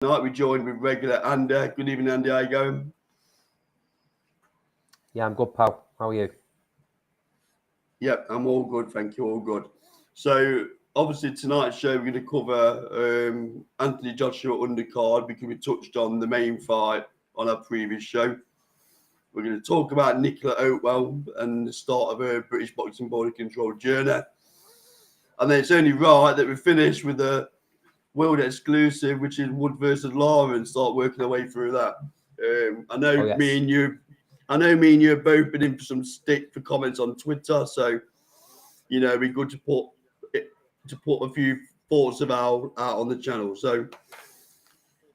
Tonight we're joined with regular Andy. Good evening, Andy. How you going? Yeah, I'm good, pal. How are you? Yep, I'm all good. Thank you. All good. So obviously tonight's show we're going to cover Anthony Joshua undercard because we touched on the main fight on our previous show. We're going to talk about Nicola Oatwell and the start of her British Boxing Border Control journey. And then it's only right that we finish with the world exclusive, which is Wood versus Lara, and start working our way through that. I know me and you have both been in for some stick for comments on Twitter, so it'd be good to put a few thoughts of out on the channel. So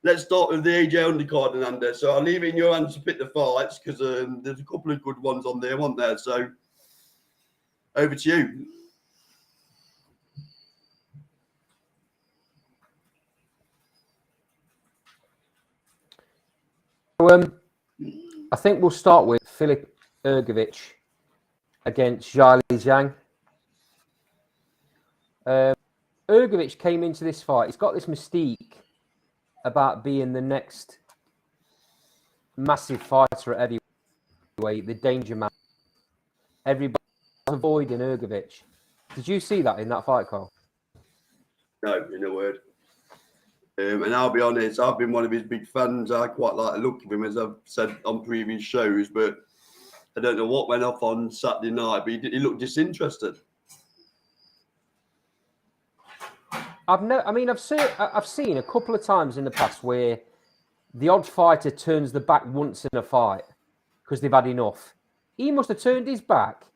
let's start with the AJ undercard, Ananda. So I'll leave it in your hands to pick the fights because there's a couple of good ones on there, aren't there? So over to you. I think we'll start with Filip Hrgović against Zhilei Zhang. Hrgović came into this fight. He's got this mystique about being the next massive fighter at heavyweight, the danger man. Everybody's avoiding Hrgović. Did you see that in that fight, Carl? No, in a word. And I'll be honest, I've been one of his big fans. I quite like the look of him, as I've said on previous shows, but I don't know what went off on Saturday night, but he looked disinterested. I've seen a couple of times in the past where the odd fighter turns the back once in a fight because they've had enough. He must have turned his back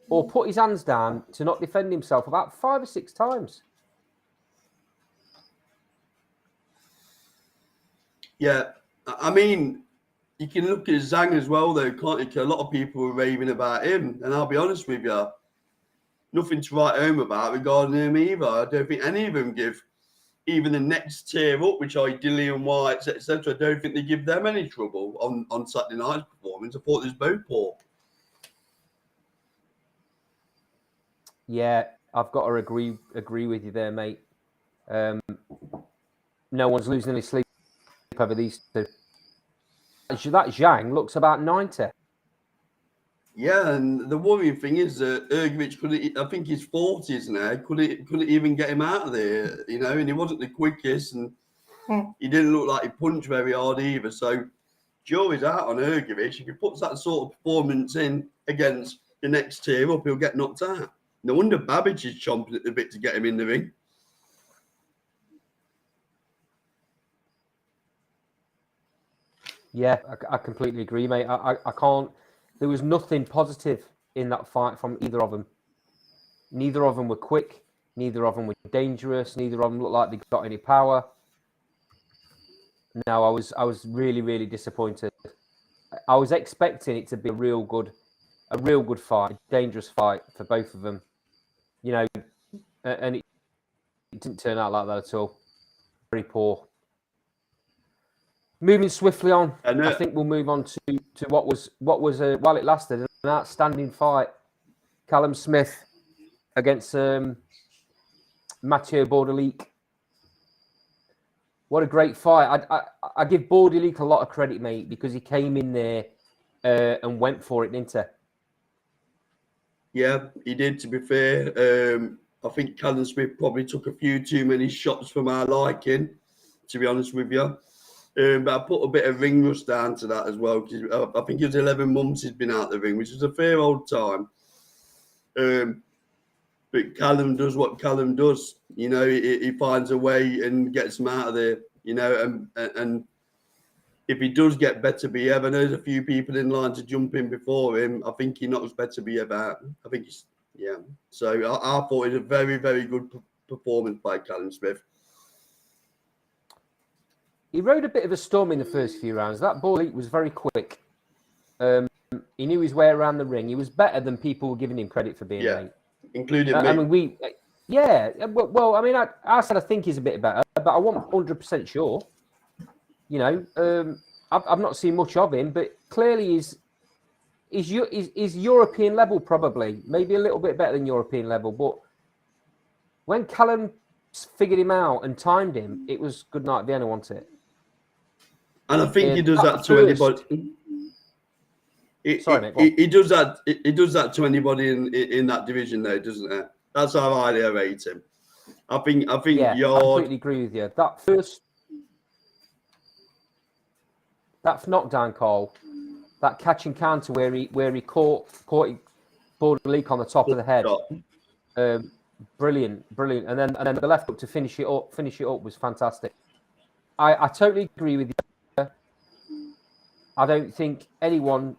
or put his hands down to not defend himself about 5 or 6 times. Yeah, I mean, you can look at Zhang as well, though, can't you? A lot of people were raving about him, and I'll be honest with you, nothing to write home about regarding him either. I don't think any of them give even the next tier up, which are Dillian White, etc. I don't think they give them any trouble on Saturday night's performance. I thought it was both poor. Yeah, I've got to agree with you there, mate. No one's losing any sleep over these two. That Zhang looks about 90. Yeah, and the worrying thing is that Hrgović couldn't. I think he's 40s now. Couldn't even get him out of there, and he wasn't the quickest, and he didn't look like he punched very hard either. So jury's out on Hrgović. If he puts that sort of performance in against the next tier up, he'll get knocked out. No wonder Babbage is chomping at the bit to get him in the ring. Yeah, I completely agree, mate. I can't. There was nothing positive in that fight from either of them. Neither of them were quick. Neither of them were dangerous. Neither of them looked like they got any power. No, I was really, really disappointed. I was expecting it to be a real good fight, a dangerous fight for both of them. And it didn't turn out like that at all. Very poor. Moving swiftly on, I think we'll move on to what was while it lasted, an outstanding fight. Callum Smith against Mathieu Bordeleak. What a great fight! I give Bordeleak a lot of credit, mate, because he came in there and went for it, didn't he? Yeah, he did. To be fair, I think Callum Smith probably took a few too many shots from our liking. To be honest with you. But I put a bit of ring rust down to that as well, because I think it was 11 months he's been out the ring, which is a fair old time. But Callum does what Callum does. He finds a way and gets him out of there. And if he does get better Biev, I know there's a few people in line to jump in before him. I think he knocks better Biev out. I think So I thought it was a very, very good performance by Callum Smith. He rode a bit of a storm in the first few rounds. That Bordeleak was very quick. He knew his way around the ring. He was better than people were giving him credit for being, mate. Including me. I said I think he's a bit better, but I wasn't 100% sure. I've not seen much of him, but clearly he's European level, probably. Maybe a little bit better than European level. But when Callum figured him out and timed him, it was good night Vienna, wasn't it? And I think he does At that to first- anybody. Sorry, mate, go on. He does that. He does that to anybody in that division, though, doesn't it? That's how highly I rate him. I think Yeah, I Yard. completely agree with you. That knockdown call, that catch and counter where he caught Border-Leak on the top of the head. Brilliant. And then the left hook to finish it up was fantastic. I totally agree with you. I don't think anyone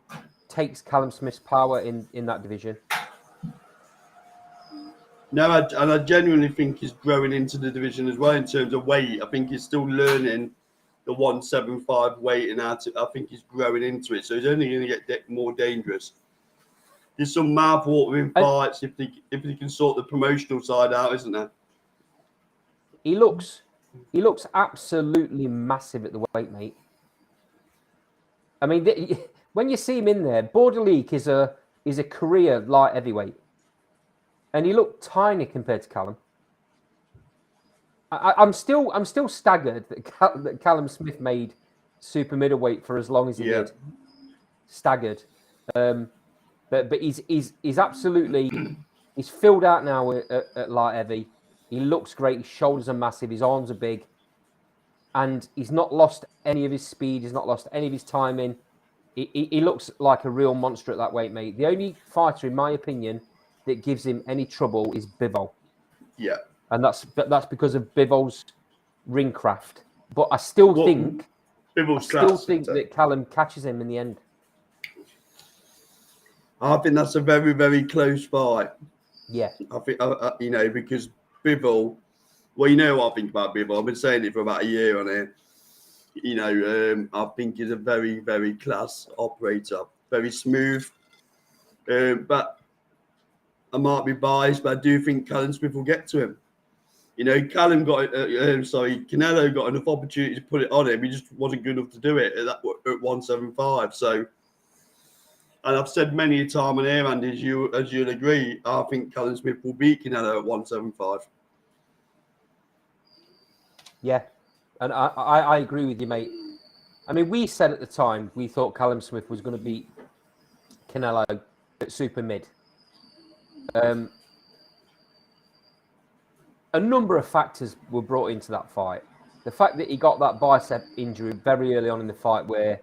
takes Callum Smith's power in that division. No, and I genuinely think he's growing into the division as well in terms of weight. I think he's still learning the 175 weight, and I think he's growing into it. So he's only going to get more dangerous. There's some mouth-watering fights if they can sort the promotional side out, isn't there? He looks absolutely massive at the weight, mate. I mean, when you see him in there, Border-Leak is a career light heavyweight, and he looked tiny compared to Callum. I'm still staggered that Callum Smith made super middleweight for as long as he did. Staggered, but he's absolutely he's filled out now at light heavy. He looks great. His shoulders are massive. His arms are big, and he's not lost any of his speed. He's not lost any of his timing. He looks like a real monster at that weight, mate. The only fighter, in my opinion, that gives him any trouble is Bivol. Yeah. And that's because of Bivol's ring craft. But I still think that Callum catches him in the end. I think that's a very, very close fight. Yeah. I think, because Bivol, well, you know what I think about Bivol. I've been saying it for about a year on here. I think he's a very, very class operator. Very smooth. But I might be biased, but I do think Callum Smith will get to him. Canelo got enough opportunity to put it on him. He just wasn't good enough to do it at 175. So, and I've said many a time on here, and as you'll agree, I think Callum Smith will beat Canelo at 175. Yeah, and I agree with you, mate. I mean, we said at the time we thought Callum Smith was going to beat Canelo at super mid. A number of factors were brought into that fight. The fact that he got that bicep injury very early on in the fight, where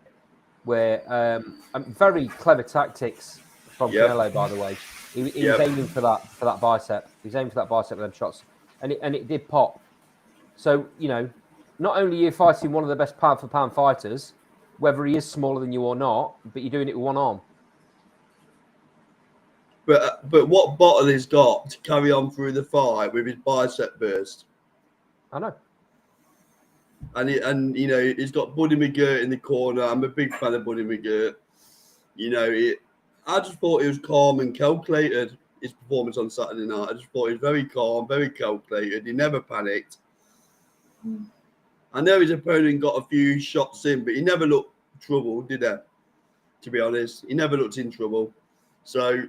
very clever tactics from Canelo, by the way. He was aiming for that bicep. He was aiming for that bicep with them shots, and it did pop. So not only are you fighting one of the best pound for pound fighters, whether he is smaller than you or not, but you're doing it with one arm. But what bottle he's got to carry on through the fight with his bicep burst? I know. And he's got Buddy McGirt in the corner. I'm a big fan of Buddy McGirt. I just thought he was calm and calculated. His performance on Saturday night. I just thought he was very calm, very calculated. He never panicked. I know his opponent got a few shots in, but he never looked troubled, did he? To be honest, he never looked in trouble. So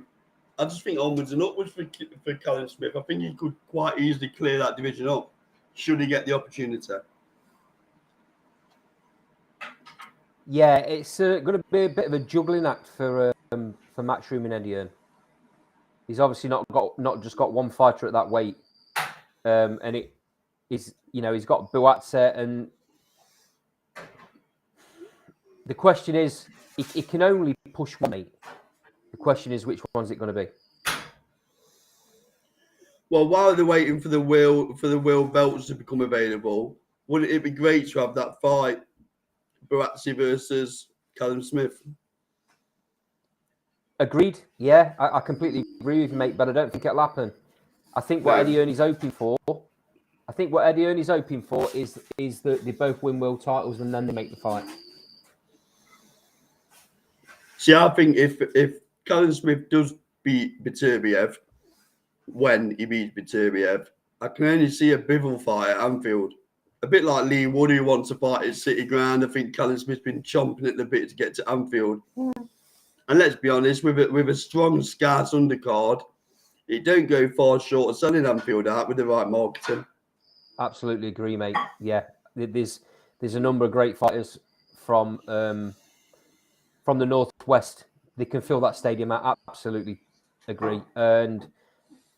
I just think onwards and upwards for Callum Smith. I think he could quite easily clear that division up, should he get the opportunity. Yeah, it's going to be a bit of a juggling act for Matchroom and Eddie Hearn. He's obviously not just got one fighter at that weight, and it is he's got Buatse, and the question is he can only push one mate. The question is, which one's it going to be? Well, while they're waiting for the world belts to become available, wouldn't it be great to have that fight, Buatsi versus Callum Smith? Agreed. Yeah, I completely agree with you, mate. But I don't think it'll happen. I think what Eddie Hearn is hoping for. is that they both win world titles and then they make the fight. See, I think if Callum Smith does beat Beterbiev, when he beats Beterbiev, I can only see a Bivol fight at Anfield. A bit like Lee Wood, who wants to fight at City Ground. I think Callum Smith's been chomping at the bit to get to Anfield. Yeah. And let's be honest, with a strong, scarce undercard, it don't go far short of selling Anfield out with the right marketing. Absolutely agree, mate. Yeah, there's a number of great fighters from the northwest, they can fill that stadium. I absolutely agree. And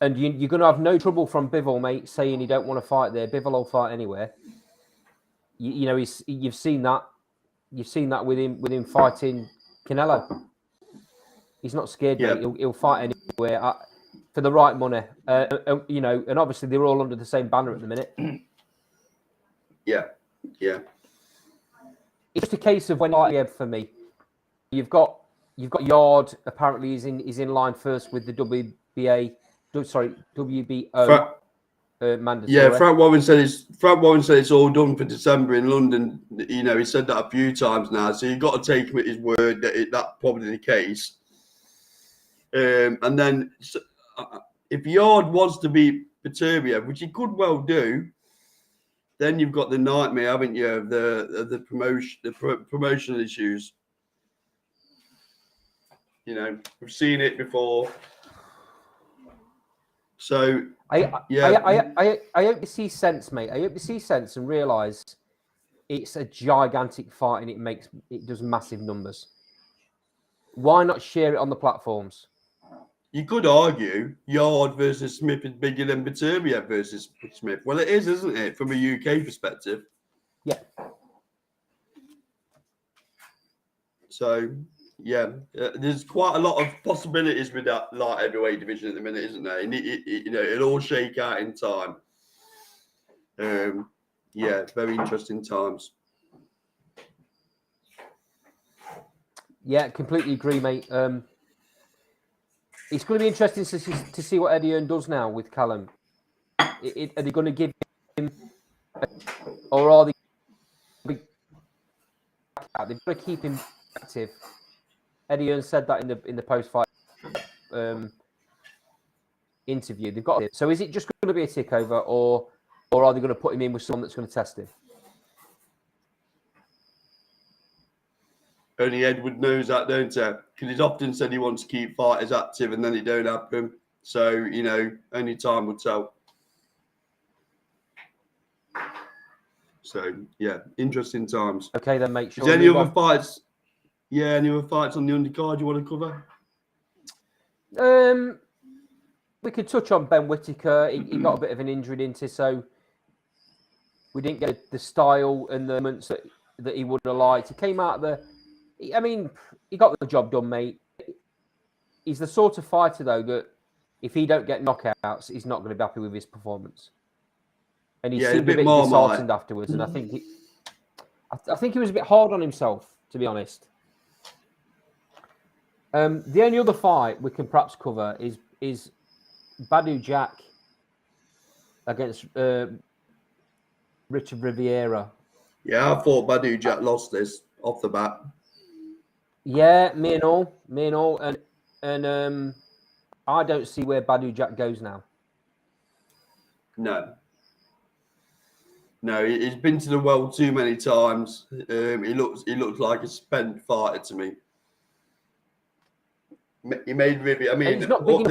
you're going to have no trouble from Bivol, mate, saying he don't want to fight there. Bivol will fight anywhere. You know, you've seen that. You've seen that with him fighting Canelo. He's not scared, mate. He'll fight anywhere for the right money. You know, and obviously they're all under the same banner at the minute. Yeah. It's just a case of when for me. You've got Yard. Apparently, is in line first with the WBO. Mandatory. Yeah, Frank Warren said it's all done for December in London. You know, he said that a few times now, so you've got to take him at his word that that's probably the case. And then if Yard wants to beat Beterbiev, which he could well do, then you've got the nightmare, haven't you, of the promotional issues. You know, we've seen it before. So I hope you see sense, mate. I hope you see sense and realise it's a gigantic fight and it does massive numbers. Why not share it on the platforms? You could argue Yard versus Smith is bigger than Beterbiev versus Smith. Well, it is, isn't it, from a UK perspective? Yeah. So, yeah, there's quite a lot of possibilities with that light heavyweight division at the minute, isn't there? And you know, it'll all shake out in time. Yeah, very interesting times. Yeah, completely agree, mate. It's going to be interesting to see what Eddie Hearn does now with Callum. Are they going to give him, or are they? They've got to keep him active. Eddie Hearn said that in the post-fight interview. They've got it. So is it just going to be a takeover, or are they going to put him in with someone that's going to test him? Only Edward knows that, don't he? Because he's often said he wants to keep fighters active and then it don't happen. So, you know, only time will tell. So, yeah, interesting times. Okay, then, mate. Is there any other fights? Yeah, any other fights on the undercard you want to cover? We could touch on Ben Whittaker. He got a bit of an injury, didn't he? So we didn't get the style and the moments that he would have liked. He came out I mean, he got the job done, mate. He's the sort of fighter, though, that if he don't get knockouts, he's not going to be happy with his performance. And he seemed a bit disheartened afterwards. And I think he was a bit hard on himself, to be honest. The only other fight we can perhaps cover is Badou Jack against Richard Riviera. Yeah, I thought Badou Jack lost this off the bat. Yeah, me and all, and I don't see where Badou Jack goes now. No, he's been to the world too many times. He looks like a spent fighter to me. He made Riviera. I mean, the only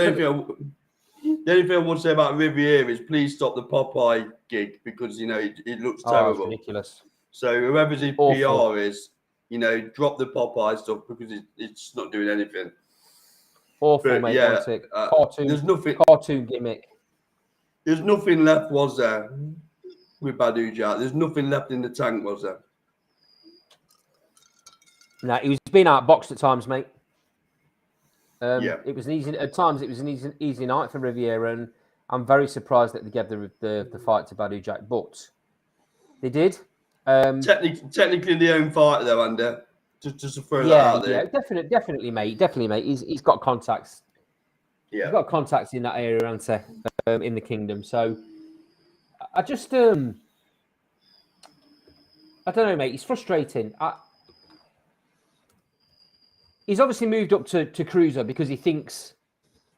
thing I would say about Riviera is please stop the Popeye gig because you know it looks terrible. It's ridiculous. So whoever's his PR is, you know, drop the Popeye stuff because it's not doing anything. Awful, mate. Yeah, cartoon. There's nothing. Cartoon gimmick. There's nothing left, was there, with Badou Jack? There's nothing left in the tank, was there? No, he was being outboxed at times, mate. Yeah. It was an easy night for Riviera, and I'm very surprised that they gave the fight to Badou Jack, but they did. Technically, the own fighter, though, Andy. Just to throw that out there. Yeah, definitely, mate. He's got contacts. Yeah, he's got contacts in that area, in the kingdom. So I just, I don't know, mate. It's frustrating. He's obviously moved up to cruiser because he thinks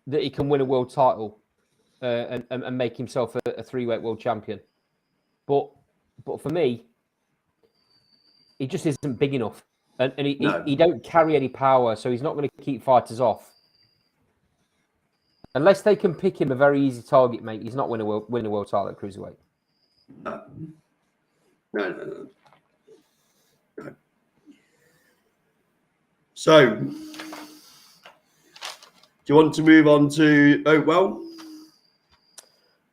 that he can win a world title and make himself a three-weight world champion. But for me, he just isn't big enough, and he don't carry any power, so he's not going to keep fighters off. Unless they can pick him a very easy target, mate, he's not winning a world title at cruiserweight. No. So, do you want to move on to Oakwell?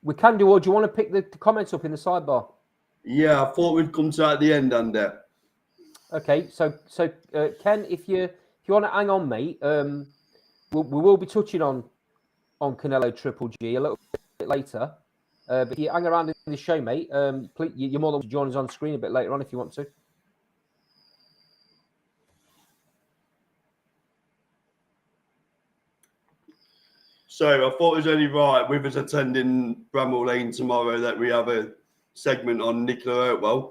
We can do, or do you want to pick the comments up in the sidebar? Yeah, I thought we'd come to that at the end, Andy. Okay, so Ken, if you want to hang on, mate, we will be touching on Canelo Triple G a little bit later. But if you hang around in the show, mate, please, you're more than welcome to join us on screen a bit later on if you want to. So I thought it was only right with us attending Bramall Lane tomorrow that we have a segment on Nicola Oatwell.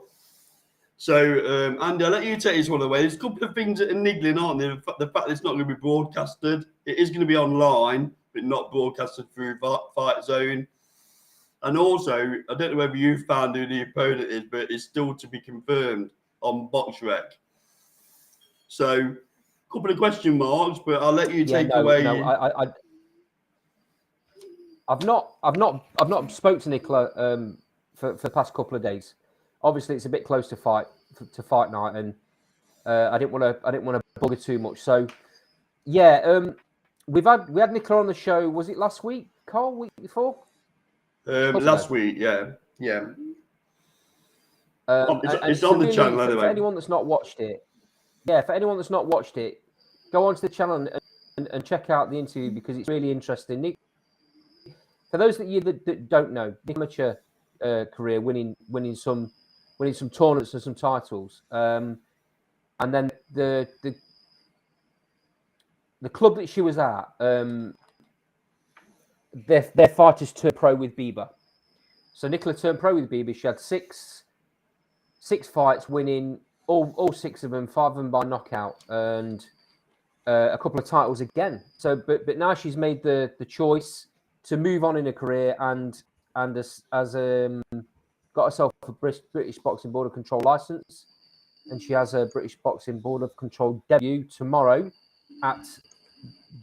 So, Andy, I'll let you take this one away. There's a couple of things that are niggling, aren't there? The fact that it's not going to be broadcasted. It is going to be online, but not broadcasted through Fight Zone. And also, I don't know whether you found who the opponent is, but it's still to be confirmed on BoxRec. So, a couple of question marks, but I'll let you take away. No, I've not spoke to Nicola for the past couple of days. Obviously, it's a bit close to fight night, and I didn't want to bug her too much. So, yeah, we had Nicola on the show. Was it last week, Carl? Week before? Last week, yeah. It's on the channel anyway. For anyone that's not watched it, go onto the channel and check out the interview because it's really interesting. For those that don't know, Nick amateur career, winning some tournaments and some titles, and then the club that she was at, their fighters turned pro with Bieber. So Nicola turned pro with Bieber. She had six fights, winning all 6 of them, 5 of them by knockout, and a couple of titles again. So, but now she's made the choice to move on in her career and as got herself a British Boxing Board of Control license, and she has a British Boxing Board of Control debut tomorrow at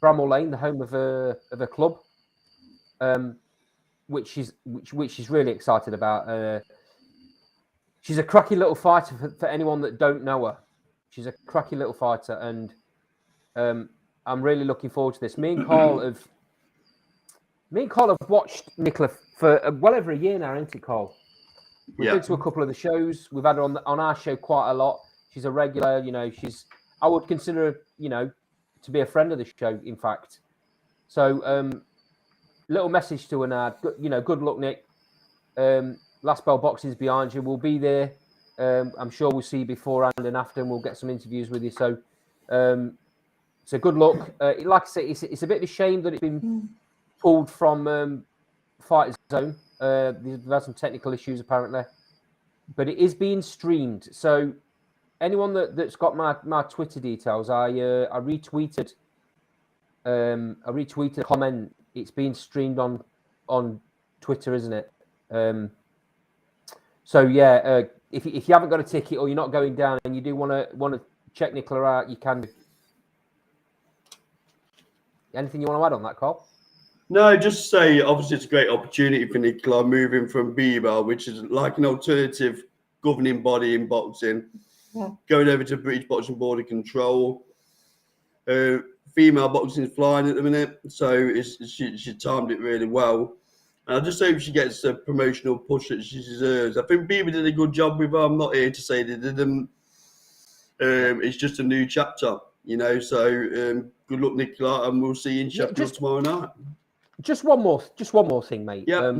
Bramall Lane, the home of her club, which she's really excited about. She's a cracky little fighter for anyone that don't know her. She's a cracky little fighter, and I'm really looking forward to this. Me and Carl have watched Nicola for well over a year now, isn't it, Carl? We've been to a couple of the shows. We've had her on our show quite a lot. She's a regular, I would consider her, to be a friend of the show, in fact. So, little message to her now. Good luck, Nick. Last Bell Boxing's behind you. We'll be there. I'm sure we'll see you beforehand and after, and we'll get some interviews with you. So good luck. Like I say, it's a bit of a shame that it's been pulled from Fight Zone. They've had some technical issues apparently, but it is being streamed. So anyone that's got my Twitter details, I retweeted a comment. It's being streamed on Twitter, isn't it? So yeah, if you haven't got a ticket or you're not going down and you do want to check Nicola out, you can. Anything you want to add on that, Carl? No, just say obviously it's a great opportunity for Nicola moving from BIBA, which is like an alternative governing body in boxing, going over to British Boxing Board of Control. Female boxing is flying at the minute, so she timed it really well. And I just hope she gets a promotional push that she deserves. I think BIBA did a good job with her. I'm not here to say they didn't. It's just a new chapter, So good luck, Nicola, and we'll see you in Sheffield tomorrow night. Just one more thing, mate. Yeah.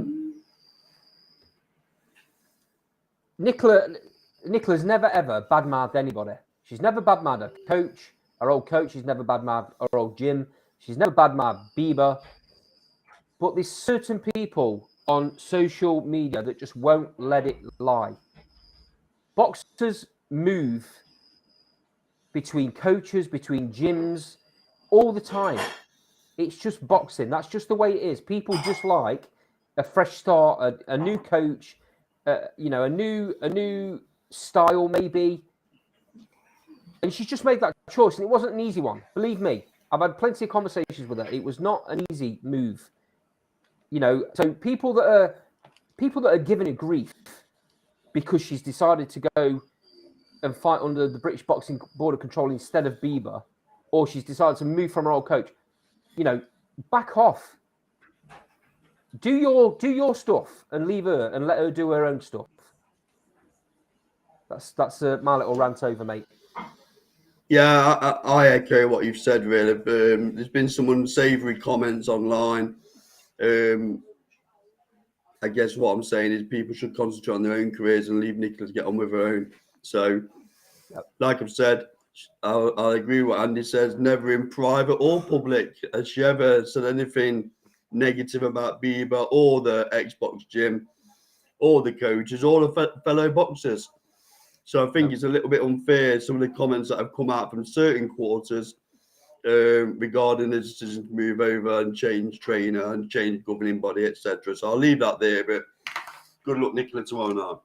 Nicola's never ever badmouthed anybody. She's never badmouthed her coach, her old coach. She's never badmouthed her old gym. She's never badmouthed Bieber. But there's certain people on social media that just won't let it lie. Boxers move between coaches, between gyms, all the time. It's just boxing. That's just the way it is. People just like a fresh start, a new coach, a new style maybe. And she's just made that choice, and it wasn't an easy one. Believe me, I've had plenty of conversations with her. It was not an easy move. So people that are giving her grief because she's decided to go and fight under the British Boxing Board of Control instead of Bieber, or she's decided to move from her old coach, you know, back off. Do your stuff and leave her and let her do her own stuff. That's my little rant over, mate. Yeah, I echo what you've said, really. There's been some unsavoury comments online. I guess what I'm saying is people should concentrate on their own careers and leave Nicola to get on with her own. So, like I've said, I'll agree with what Andy says. Never in private or public has she ever said anything negative about Bieber or the Xbox gym or the coaches or the fellow boxers. So I think it's a little bit unfair, some of the comments that have come out from certain quarters regarding the decision to move over and change trainer and change governing body, etc. So I'll leave that there, but good luck, Nicola, tomorrow night.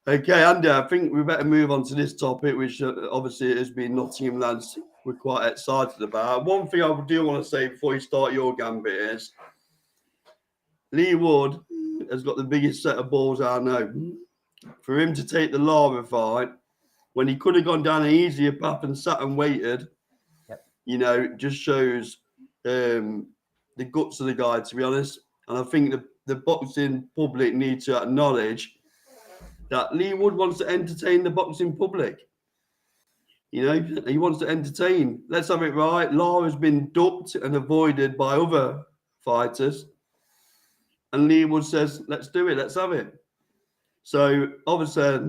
Okay, Andy, I think we better move on to this topic, which obviously has been Nottingham lads we're quite excited about. One thing I do want to say before you start your gambit is Lee Wood has got the biggest set of balls I know. For him to take the Lara fight when he could have gone down an easier path and sat and waited, you know, just shows the guts of the guy, to be honest. And I think the boxing public need to acknowledge that Lee Wood wants to entertain the boxing public. You know, he wants to entertain. Let's have it right. Lara's been ducked and avoided by other fighters. And Lee Wood says, let's do it. Let's have it. So, obviously,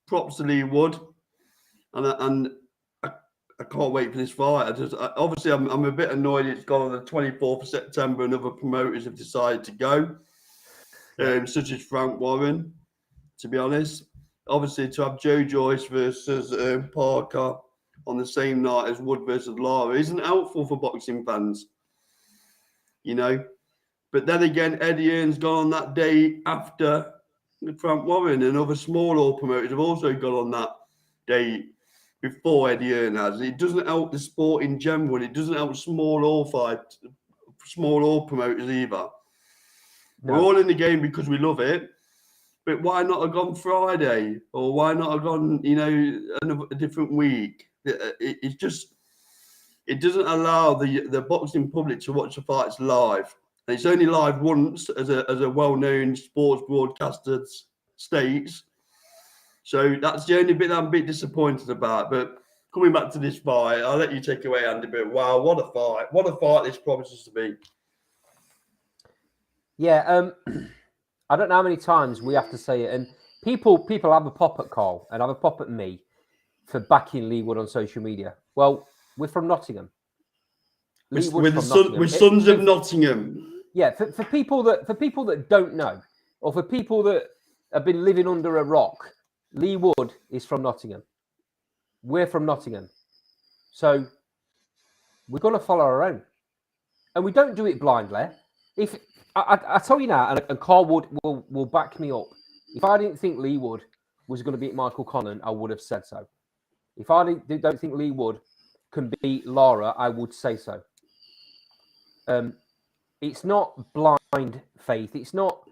props to Lee Wood. And I can't wait for this fight. Obviously, I'm a bit annoyed it's gone on the 24th of September and other promoters have decided to go, such as Frank Warren, to be honest. Obviously, to have Joe Joyce versus Parker on the same night as Wood versus Lara isn't helpful for boxing fans, you know. But then again, Eddie Hearn's gone on that day after Frank Warren, and other smaller promoters have also gone on that day before Eddie Hearn has. It doesn't help the sport in general. It doesn't help small or promoters either. No. We're all in the game because we love it. But why not have gone Friday? Or why not have gone, you know, a different week? It's just, it doesn't allow the boxing public to watch the fights live. And it's only live once, as a well-known sports broadcaster states. So that's the only bit I'm a bit disappointed about. But coming back to this fight, I'll let you take away, Andy. But wow, what a fight! What a fight this promises to be. Yeah, I don't know how many times we have to say it, and people have a pop at Carl and have a pop at me for backing Lee Wood on social media. Well, we're from Nottingham. We're sons of Nottingham. Yeah, for people that don't know, or for people that have been living under a rock, Lee Wood is from Nottingham. We're from Nottingham, so we're going to follow our own, and we don't do it blindly. If I tell you now, and Carl Wood will back me up. If I didn't think Lee Wood was going to beat Michael Conlan, I would have said so. If I don't think Lee Wood can beat Lara, I would say so. It's not blind faith. It's not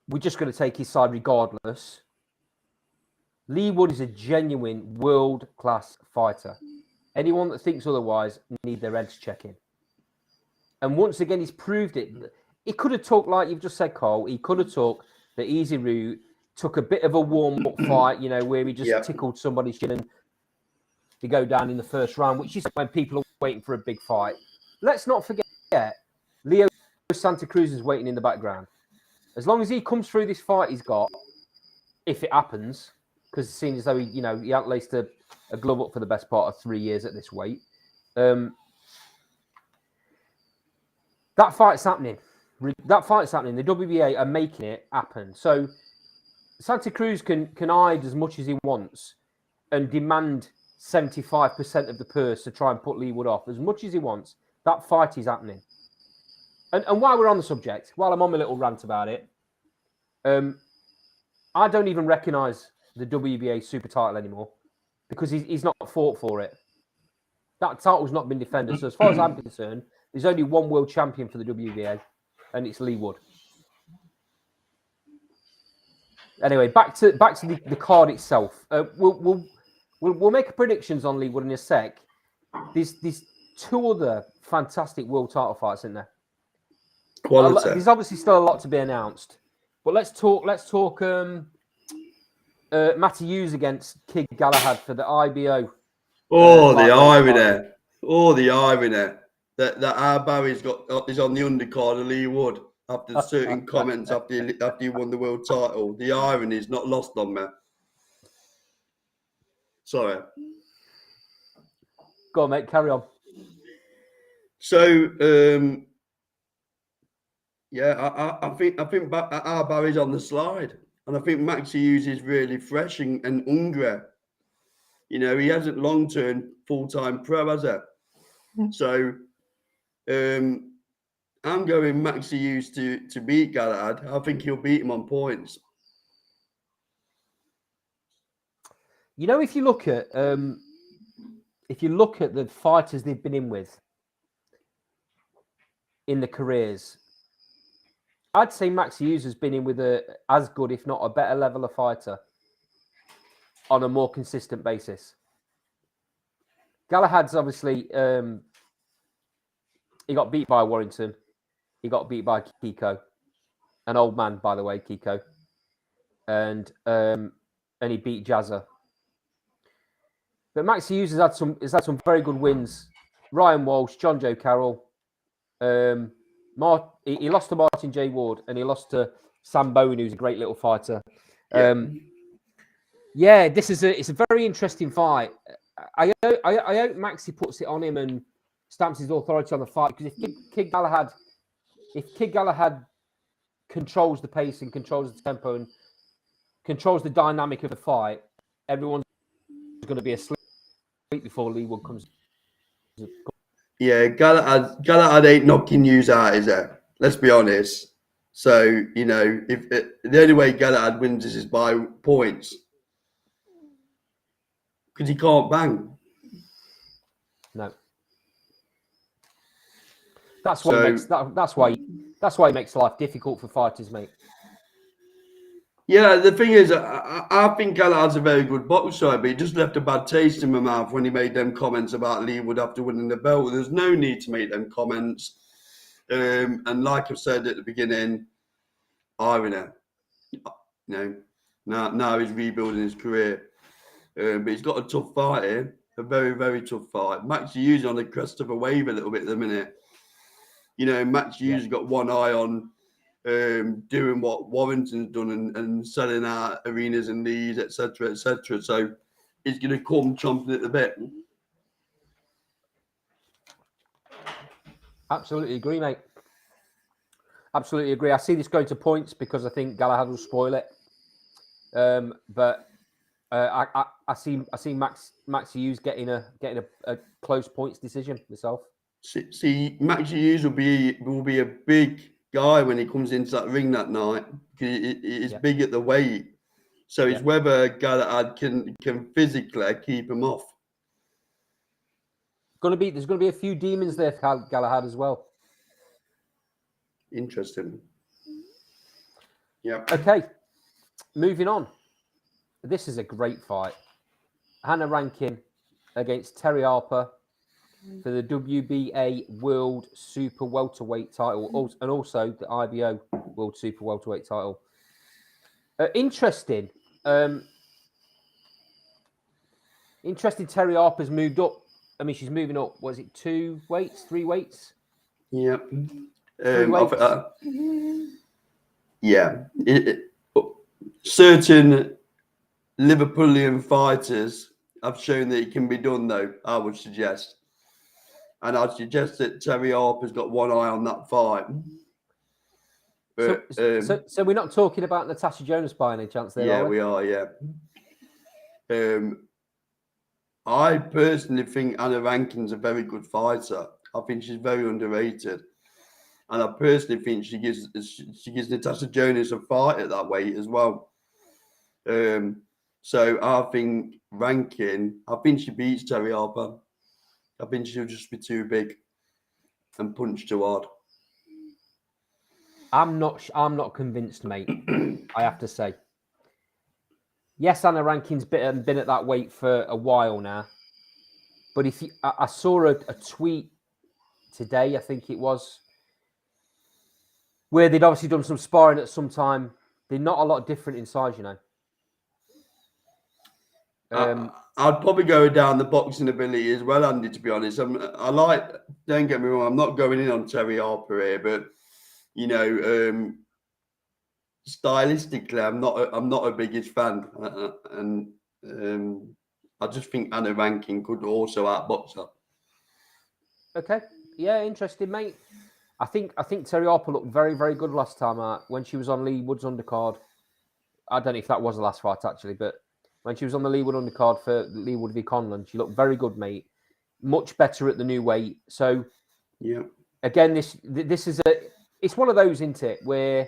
we're just going to take his side regardless. Lee Wood is a genuine world-class fighter. Anyone that thinks otherwise need their heads checking. And once again, he's proved it. He could have took, like you've just said, Carl, he could have took the easy route, took a bit of a warm-up fight, you know, where he just tickled somebody's chin and to go down in the first round, which is when people are waiting for a big fight. Let's not forget, Leo Santa Cruz is waiting in the background. As long as he comes through this fight he's got, if it happens, because it seems as though he hasn't laced a glove up for the best part of 3 years at this weight. That fight's happening. The WBA are making it happen. So Santa Cruz can hide as much as he wants and demand 75% of the purse to try and put Lee Wood off as much as he wants. That fight is happening. And while we're on the subject, while I'm on my little rant about it, I don't even recognise the WBA super title anymore because he's not fought for it. That title's not been defended. So as far as I'm concerned, there's only one world champion for the WBA, and it's Lee Wood. Anyway, back to the card itself. We'll We'll make predictions on Lee Wood in a sec. There's two other fantastic world title fights, isn't there? Quality. There's obviously still a lot to be announced, but let's talk. Matty Hughes against Kid Galahad for the IBO. Oh, the irony! Oh, the irony that our Barry's is on the undercard of Lee Wood after certain comments after he won the world title. The irony is not lost on me. Sorry. Go on, mate. Carry on. So, yeah, I think our Barry's on the slide, and I think Maxi Hughes is really fresh and hungry. You know, he hasn't long turned full-time pro, has he? So, I'm going Maxi Hughes to beat Galahad. I think he'll beat him on points. You know, if you look at the fighters they've been in with in the careers, I'd say Maxi Hughes has been in with as good, if not a better level of fighter on a more consistent basis. Galahad's obviously he got beat by Warrington. He got beat by Kiko, an old man, by the way, Kiko, and he beat Jazza. But Maxi Hughes has had some very good wins. Ryan Walsh, John Joe Carroll. He lost to Martin J. Ward, and he lost to Sam Bowen, who's a great little fighter. Yeah. It's a very interesting fight. I hope Maxi puts it on him and stamps his authority on the fight, because if Kid Galahad controls the pace and controls the tempo and controls the dynamic of the fight, everyone's going to be asleep before Lee Wood comes. Yeah, Galahad ain't knocking Hughes out, is it? Let's be honest. So, you know, if the only way Galahad wins is by points, because he can't bang. No. That's why he makes life difficult for fighters, mate. Yeah, the thing is, I think Galahad's a very good boxer, but he just left a bad taste in my mouth when he made them comments about Lee Wood after winning the belt. There's no need to make them comments. And like I've said at the beginning, irony. You know, now he's rebuilding his career. But he's got a tough fight here, a very, very tough fight. Maxi Hughes on the crest of a wave a little bit at the minute. You know, Maxi Hughes has got one eye on doing what Warrington's done and selling out arenas and Leeds, etc., etc. So he's going to come chomping at the bit. Absolutely agree, mate. Absolutely agree. I see this going to points because I think Galahad will spoil it. But I see Maxi Hughes getting a close points decision myself. See, Maxi Hughes will be a big guy when he comes into that ring that night, because he's big at the weight. So it's whether Galahad can physically keep him off. There's going to be a few demons there for Galahad as well. Interesting. Yeah. Okay, moving on. This is a great fight. Hannah Rankin against Terry Harper for the WBA World Super Welterweight title, and also the IBO World Super Welterweight title. Interesting. Interesting. Terry Harper's moved up. I mean, she's moving up. Was it 3 weights? Yeah. 3 weights. Yeah. Certain Liverpoolian fighters have shown that it can be done, though, I would suggest. And I'd suggest that Terry Harper's got one eye on that fight. But, so we're not talking about Natasha Jonas by any chance there, yeah, are we? we are, yeah. I personally think Hannah Rankin's a very good fighter. I think she's very underrated. And I personally think she gives Natasha Jonas a fight at that weight as well. So I think Rankin, she beats Terry Harper. I think she'll just be too big and punch too hard. I'm not convinced, mate. I have to say. yes, Anna Rankin's been at that weight for a while now. But I saw a tweet today, I think it was, where they'd obviously done some sparring at some time. They're not a lot different in size, you know. I'd probably go down the boxing ability as well, Andy. To be honest, don't get me wrong, I'm not going in on Terry Harper here, but you know, stylistically, I'm not a biggest fan, and I just think Anna Rankin could also outbox her. Okay, yeah, interesting, mate. I think Terry Harper looked very, very good last time out when she was on Lee Wood's undercard. I don't know if that was the last fight actually, but when she was on the Lee Wood undercard for Lee Wood v Conlon, she looked very good, mate. Much better at the new weight. So yeah, again, this is it's one of those, isn't it, where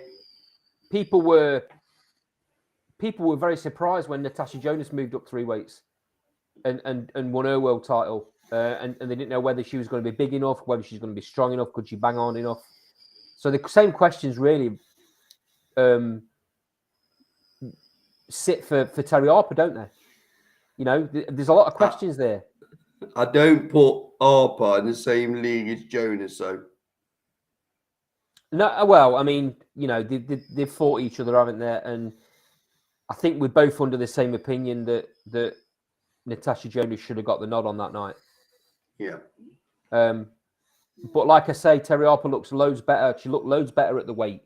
people were very surprised when Natasha Jonas moved up 3 weights and won her world title. And they didn't know whether she was going to be big enough, whether she's going to be strong enough, could she bang on enough. So the same questions really sit for Terry Harper, don't they? You know, there's a lot of questions there. I don't put Harper in the same league as Jonas, though. No, well, I mean, you know, they've fought each other, haven't they? And I think we're both under the same opinion that Natasha Jonas should have got the nod on that night. Yeah. But like I say, Terry Harper looks loads better. She looked loads better at the weight.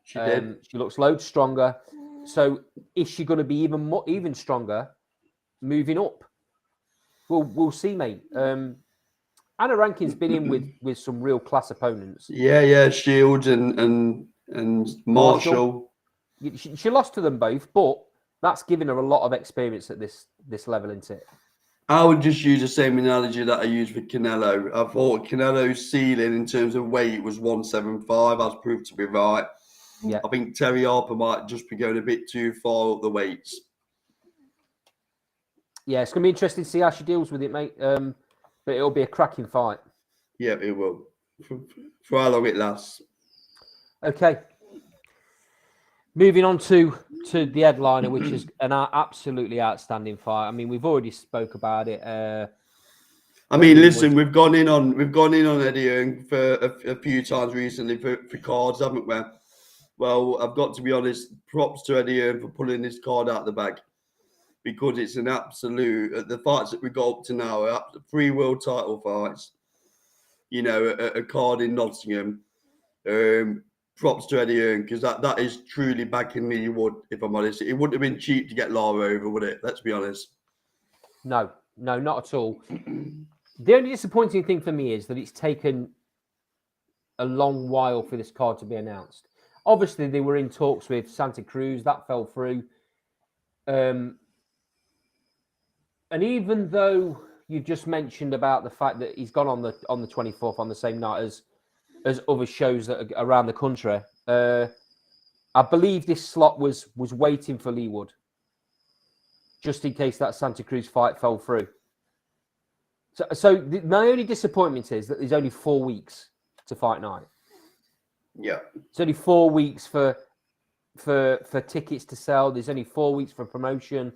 She did. She looks loads stronger. So is she going to be even stronger moving up? We'll see, mate. Anna Rankin's been in with some real class opponents. Yeah, Shields and Marshall. She lost to them both, but that's given her a lot of experience at this level, isn't it? I would just use the same analogy that I used with Canelo. I thought Canelo's ceiling in terms of weight was 175, as proved to be right. Yeah. I think Terry Harper might just be going a bit too far up the weights. Yeah, it's going to be interesting to see how she deals with it, mate. But it'll be a cracking fight. Yeah, it will. For how long it lasts. Okay. Moving on to the headliner, which is an absolutely outstanding fight. I mean, we've already spoke about it. I mean, listen, we've gone in on Eddie Hearn for a few times recently for cards, haven't we? Well, I've got to be honest. Props to Eddie Hearn for pulling this card out of the bag, because it's an absolute. The fights that we got up to now are 3 world title fights. You know, a card in Nottingham. Props to Eddie Hearn, because that is truly backing Lee Wood. If I'm honest, it wouldn't have been cheap to get Lara over, would it? Let's be honest. No, not at all. The only disappointing thing for me is that it's taken a long while for this card to be announced. Obviously, they were in talks with Santa Cruz. That fell through. And even though you just mentioned about the fact that he's gone on the 24th on the same night as other shows that are around the country, I believe this slot was waiting for Lee Wood, just in case that Santa Cruz fight fell through. So my only disappointment is that there's only 4 weeks to fight night. Yeah, it's only 4 weeks for tickets to sell. There's only 4 weeks for promotion.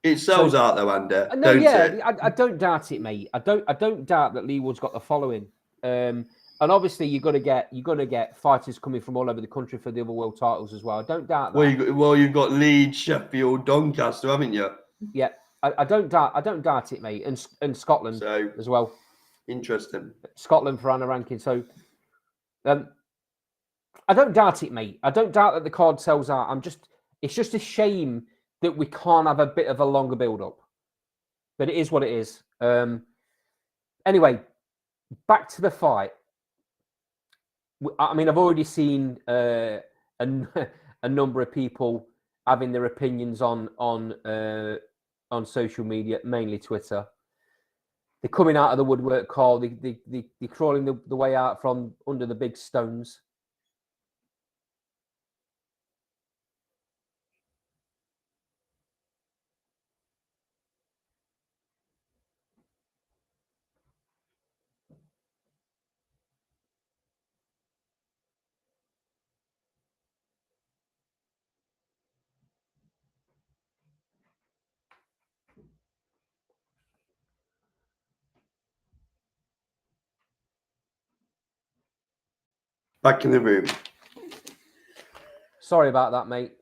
It sells out though, Andy. No, yeah, I don't doubt it, mate. I don't doubt that Lee Wood's got the following. And obviously, you're gonna get fighters coming from all over the country for the other world titles as well. I don't doubt that. Well, you've got Leeds, Sheffield, Doncaster, haven't you? Yeah, I don't doubt it, mate. And Scotland as well. Interesting. Scotland for Anna Rankin. So, I don't doubt it, mate. I don't doubt that the card sells out. It's just a shame that we can't have a bit of a longer build-up. But it is what it is. Anyway, back to the fight. I mean, I've already seen a number of people having their opinions on social media, mainly Twitter. They're coming out of the woodwork, Carl. They're crawling the way out from under the big stones. back in the room. Sorry about that, mate.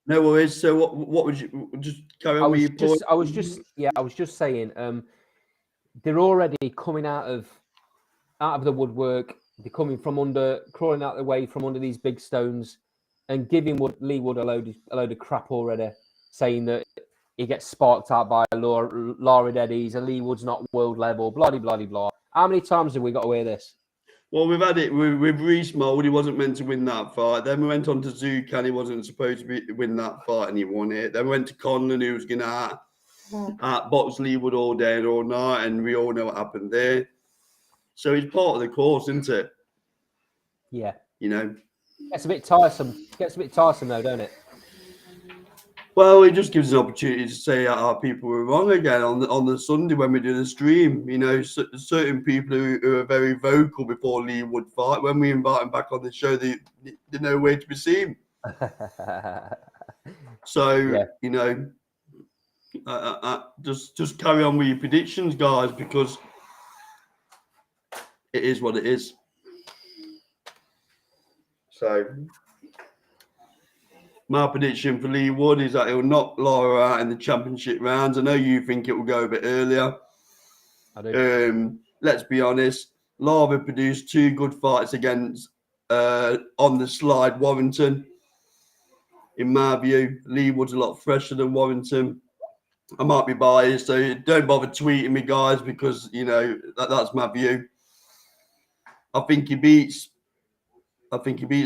No worries. So what would you just carry on with your point? I was just saying, they're already coming out of the woodwork. They're coming from under, crawling out the way from under these big stones, and giving Lee Wood a load of crap already, saying that he gets sparked out by Lara Deddies and Lee Wood's not world level, blah blah blah blah. How many times have we got to hear this? Well, we've had it with Reece Mould. He wasn't meant to win that fight. Then we went on to Zucan. He wasn't supposed to win that fight, and he won it. Then we went to Conlan, who was going to box Lee Wood all day and all night, and we all know what happened there. So he's part of the course, isn't it? Yeah. You know. Gets a bit tiresome. Gets a bit tiresome, though, don't it? Well, it just gives an opportunity to say our people were wrong again on the Sunday when we do the stream. You know, certain people who are very vocal before Lee Wood fight, when we invite them back on the show, they're nowhere to be seen. So, Yeah. you know, just carry on with your predictions, guys, because it is what it is. So, my prediction for Lee Wood is that he'll knock Lara out in the championship rounds. I know you think it will go a bit earlier. I do. Let's be honest. Lara produced 2 good fights against, on the slide, Warrington. In my view, Lee Wood's a lot fresher than Warrington. I might be biased, so don't bother tweeting me, guys, because, you know, that's my view. I think he beats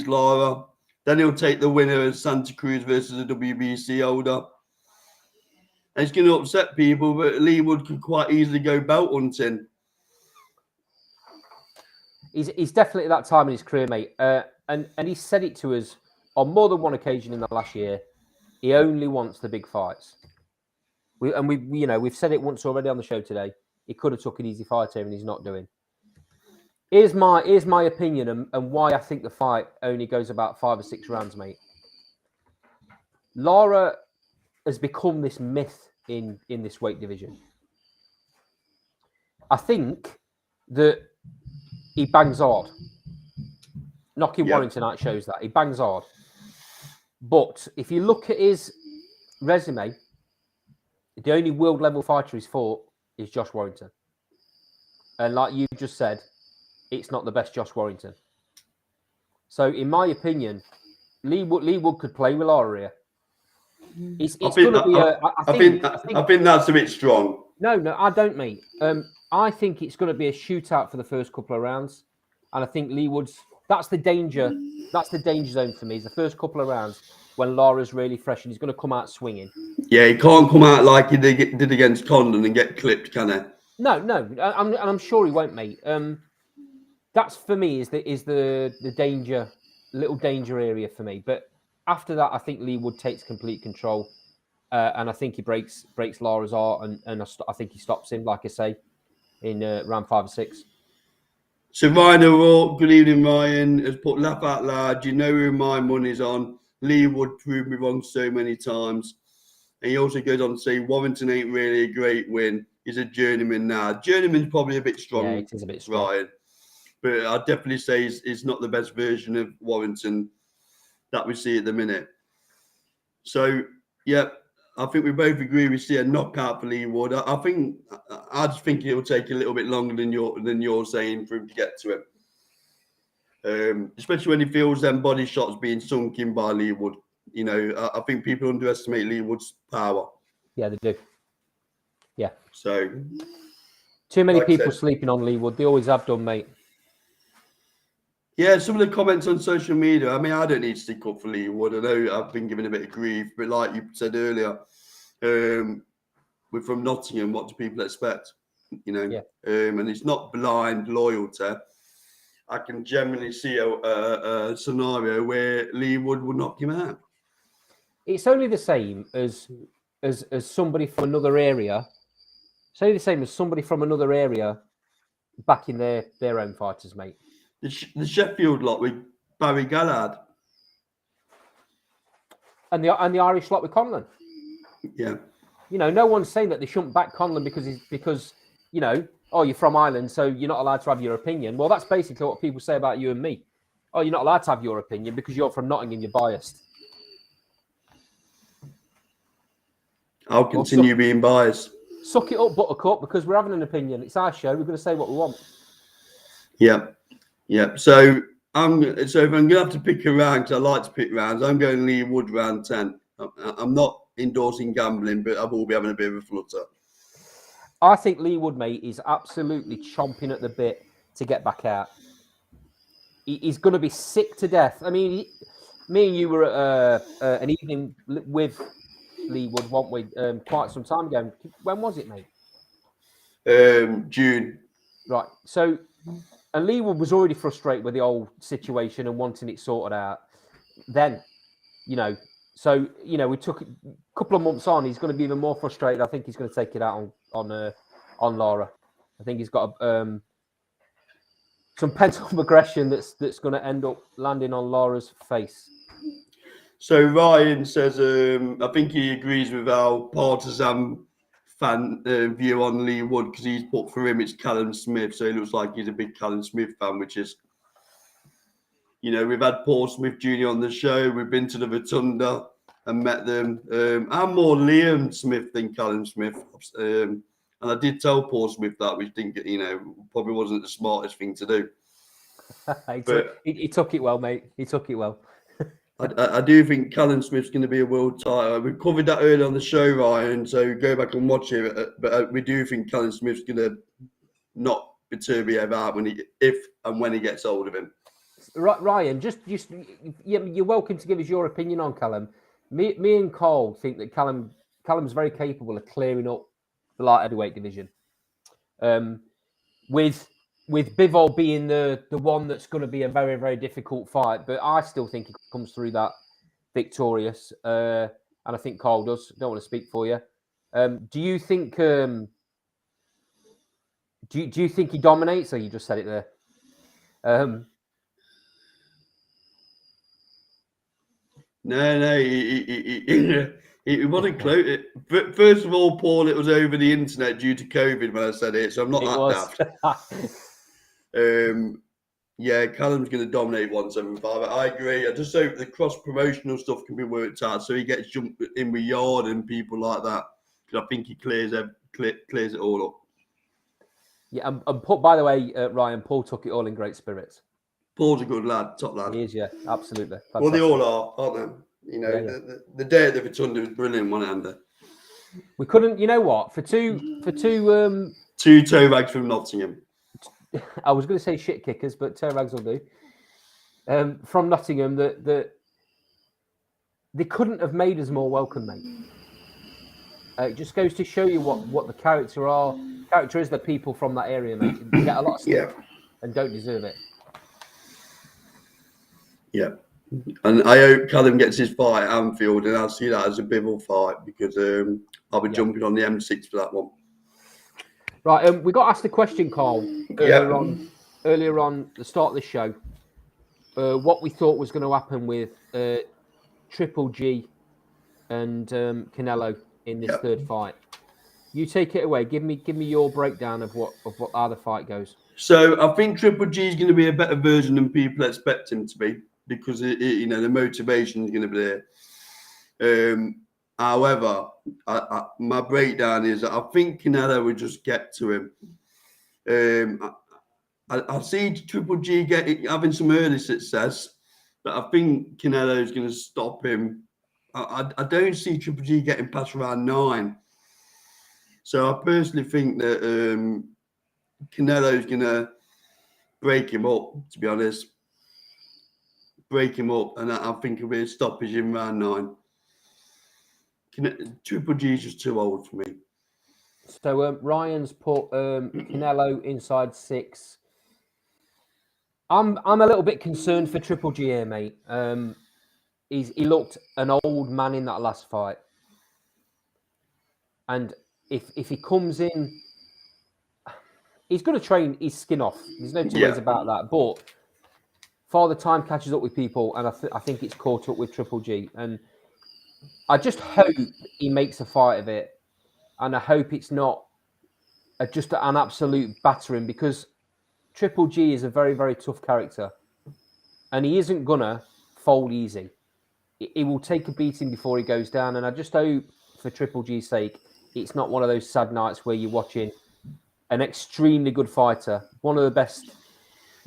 Lara. Then he'll take the winner of Santa Cruz versus a WBC holder. And it's going to upset people, but Lee Wood could quite easily go belt hunting. He's definitely at that time in his career, mate. And he said it to us on more than one occasion in the last year. He only wants the big fights. We've said it once already on the show today. He could have took an easy fight here, and he's not doing. Here's my opinion and why I think the fight only goes about 5 or 6 rounds, mate. Lara has become this myth in this weight division. I think that he bangs hard. Knocking Warrington out shows that. He bangs hard. But if you look at his resume, the only world level fighter he's fought is Josh Warrington. And like you just said, it's not the best Josh Warrington. So, in my opinion, Lee Wood could play with Lara here. I think that's a bit strong. No, I don't, mate. I think it's going to be a shootout for the first couple of rounds, and I think Lee Wood's. That's the danger. That's the danger zone for me. Is the first couple of rounds when Lara's really fresh and he's going to come out swinging. Yeah, he can't come out like he did against Condon and get clipped, can he? No, I'm sure he won't, mate. That's for me is the little danger area for me. But after that, I think Lee Wood takes complete control, and I think he breaks Lara's heart, and I think he stops him, like I say, in round 5 or 6. So Ryan O'Rourke, good evening, Ryan, has put laugh out loud. You know who my money's on. Lee Wood proved me wrong so many times. And he also goes on to say Warrington ain't really a great win. He's a journeyman now. Journeyman's probably a bit strong. Yeah, it is a bit strong. Ryan. But I'd definitely say it's not the best version of Warrington that we see at the minute. So, yeah, I think we both agree we see a knockout for Lee Wood. I just think it'll take a little bit longer than you're saying for him to get to him. Especially when he feels them body shots being sunk in by Lee Wood. You know, I think people underestimate Lee Wood's power. Yeah, they do. Yeah. So, too many people sleeping on Lee Wood. They always have done, mate. Yeah, some of the comments on social media. I mean, I don't need to stick up for Lee Wood. I know I've been given a bit of grief, but like you said earlier, we're from Nottingham. What do people expect? You know, and it's not blind loyalty. I can generally see a scenario where Lee Wood would knock him out. It's only the same as somebody from another area. It's only the same as somebody from another area backing their own fighters, mate. The Sheffield lot with Barry Gallard. And the Irish lot with Conlan. Yeah. You know, no one's saying that they shouldn't back Conlan because you know, oh, you're from Ireland, so you're not allowed to have your opinion. Well, that's basically what people say about you and me. Oh, you're not allowed to have your opinion because you're from Nottingham. You're biased. I'll continue being biased. Suck it up, Buttercup, because we're having an opinion. It's our show. We're going to say what we want. Yeah. So if I'm going to have to pick a round, because I like to pick rounds, I'm going Lee Wood round 10. I'm not endorsing gambling, but I will be having a bit of a flutter. I think Lee Wood, mate, is absolutely chomping at the bit to get back out. He's going to be sick to death. I mean, me and you were at an evening with Lee Wood, weren't we? Quite some time ago. When was it, mate? June. Right. So, and Lee Wood was already frustrated with the old situation and wanting it sorted out. Then, so we took a couple of months on. He's going to be even more frustrated. I think he's going to take it out on Laura. I think he's got some pent-up aggression that's going to end up landing on Laura's face. So Ryan says, I think he agrees with our partisan fan view on Lee Wood, because he's put for him it's Callum Smith, so it looks like he's a big Callum Smith fan, which is, we've had Paul Smith Jr. on the show, we've been to the Rotunda and met them. I'm more Liam Smith than Callum Smith, and I did tell Paul Smith that, which didn't get, probably wasn't the smartest thing to do. He took it well, mate. He took it well. I do think Callum Smith's going to be a world title. We covered that earlier on the show, Ryan, so go back and watch it. But we do think Callum Smith's going to knock Beterbiev out if and when he gets hold of him. Ryan, you're welcome to give us your opinion on Callum. Me and Cole think that Callum's very capable of clearing up the light heavyweight division. With Bivol being the one that's going to be a very, very difficult fight, but I still think he comes through that victorious. And I think Carl does. Don't want to speak for you. Do you think? Do you think he dominates? Or you just said it there. No, he wasn't close. First of all, Paul, it was over the internet due to COVID when I said it, so I'm not that daft. Yeah, Callum's going to dominate 175. I agree. I just hope the cross-promotional stuff can be worked out so he gets jumped in with Yard and people like that. Because I think he clears it all up. Yeah, and Paul, by the way, Ryan, Paul took it all in great spirits. Paul's a good lad, top lad. He is, yeah, absolutely. Fantastic. Well, they all are, aren't they? The day at the Rotunda was brilliant, wasn't it? We couldn't, you know what? For two toe bags from Nottingham. I was going to say shit kickers, but toe bags will do. From Nottingham, that they couldn't have made us more welcome, mate. It just goes to show you what the character is. The people from that area, mate. They get a lot of stuff and don't deserve it. Yeah, and I hope Callum gets his fight at Anfield, and I'll see that as a Bivol fight because I'll be jumping on the M6 for that one. Right, we got asked a question, Carl, earlier on the start of the show. What we thought was going to happen with Triple G and Canelo in this third fight. You take it away. Give me your breakdown of how the fight goes. So I think Triple G is going to be a better version than people expect him to be because the motivation is going to be there. However, my breakdown is that I think Canelo will just get to him. I see Triple G having some early success, but I think Canelo is going to stop him. I don't see Triple G getting past round 9. So I personally think that Canelo is going to break him up, to be honest. Break him up, and I think it'll be a stoppage in round 9. Triple G is just too old for me. So Ryan's put Canelo inside 6. I'm a little bit concerned for Triple G here, mate. He looked an old man in that last fight, and if he comes in, he's going to train his skin off. There's no two ways about that. But Father Time catches up with people, and I think it's caught up with Triple G. And I just hope he makes a fight of it, and I hope it's not just an absolute battering because Triple G is a very, very tough character. and he isn't gonna fold easy. He will take a beating before he goes down, and I just hope, for Triple G's sake, it's not one of those sad nights where you're watching an extremely good fighter, one of the best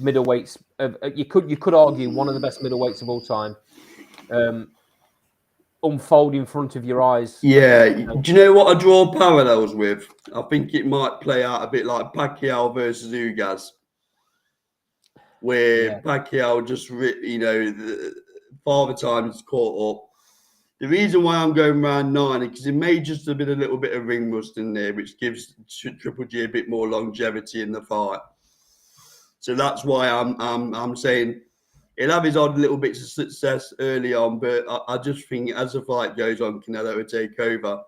middleweights. You could argue one of the best middleweights of all time, unfold in front of your eyes. Yeah. Do you know what I draw parallels with? I think it might play out a bit like Pacquiao versus Ugas, where Pacquiao just, Father Time's caught up. The reason why I'm going around 9 is because it may just have been a little bit of ring rust in there, which gives Triple G a bit more longevity in the fight. So that's why I'm saying he'll have his odd little bits of success early on, but I just think as the fight goes on, Canelo will take over.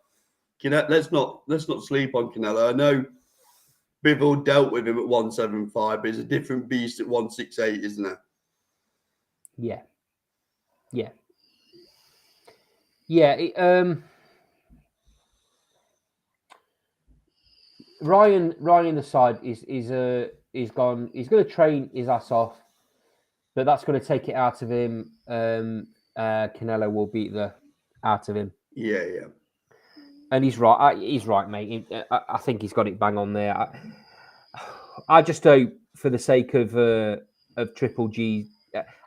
Let's not sleep on Canelo. I know Bivol dealt with him at 175, but it's a different beast at 168, isn't it? Yeah. Ryan aside is gone. He's going to train his ass off, but that's going to take it out of him. Canelo will beat the out of him. Yeah. And he's right. He's right, mate. I think he's got it bang on there. I just hope, for the sake of Triple G,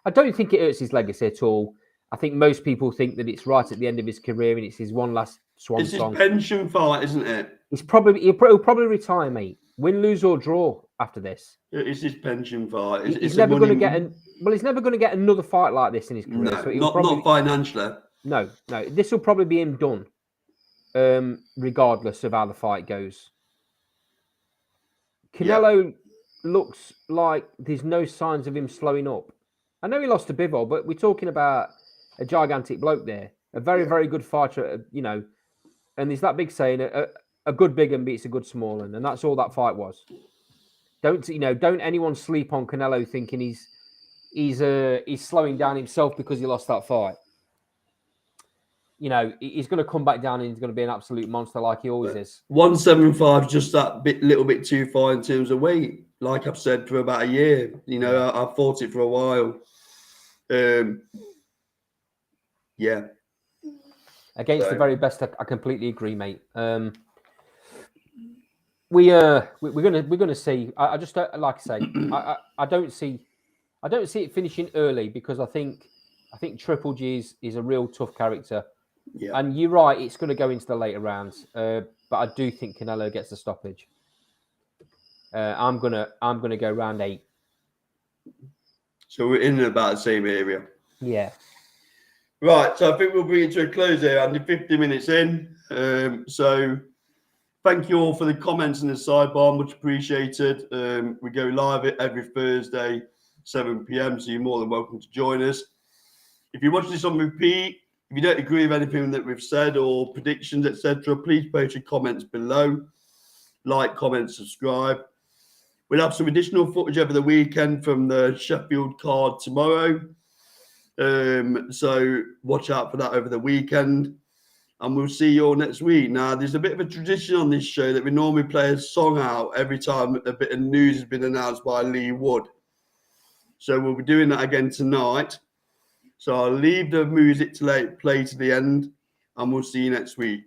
I don't think it hurts his legacy at all. I think most people think that it's right at the end of his career and it's his one last swan song. It's his pension fight, isn't it? He'll probably retire, mate. Win, lose or draw after this. It's his pension fight. He's never going to get he's never going to get another fight like this in his career. No, so not financially. No. This will probably be him done, regardless of how the fight goes. Canelo looks like there's no signs of him slowing up. I know he lost to Bivol, but we're talking about a gigantic bloke there, a very, very good fighter, and there's that big saying, a good big un beats a good small un, and that's all that fight was. Don't anyone sleep on Canelo thinking he's slowing down himself because he lost that fight. He's going to come back down and he's going to be an absolute monster like he always is. 175 is just that little bit too far in terms of weight. Like I've said for about a year, I fought it for a while. Against the very best, I completely agree, mate. We're gonna see. I just don't, like I say, I don't see it finishing early because I think Triple G is a real tough character. Yeah. And you're right, it's going to go into the later rounds. But I do think Canelo gets the stoppage. I'm gonna go round 8. So we're in about the same area. Yeah. Right. So I think we'll bring it to a close there, Andy. 50 minutes in. So thank you all for the comments in the sidebar. Much appreciated. We go live every Thursday, 7 p.m. So you're more than welcome to join us. If you watch this on repeat, if you don't agree with anything that we've said or predictions, etc., please post your comments below. Like, comment, subscribe. We'll have some additional footage over the weekend from the Sheffield card tomorrow. So watch out for that over the weekend. And we'll see you all next week. Now, there's a bit of a tradition on this show that we normally play a song out every time a bit of news has been announced by Lee Wood. So we'll be doing that again tonight. So I'll leave the music to play to the end, and we'll see you next week.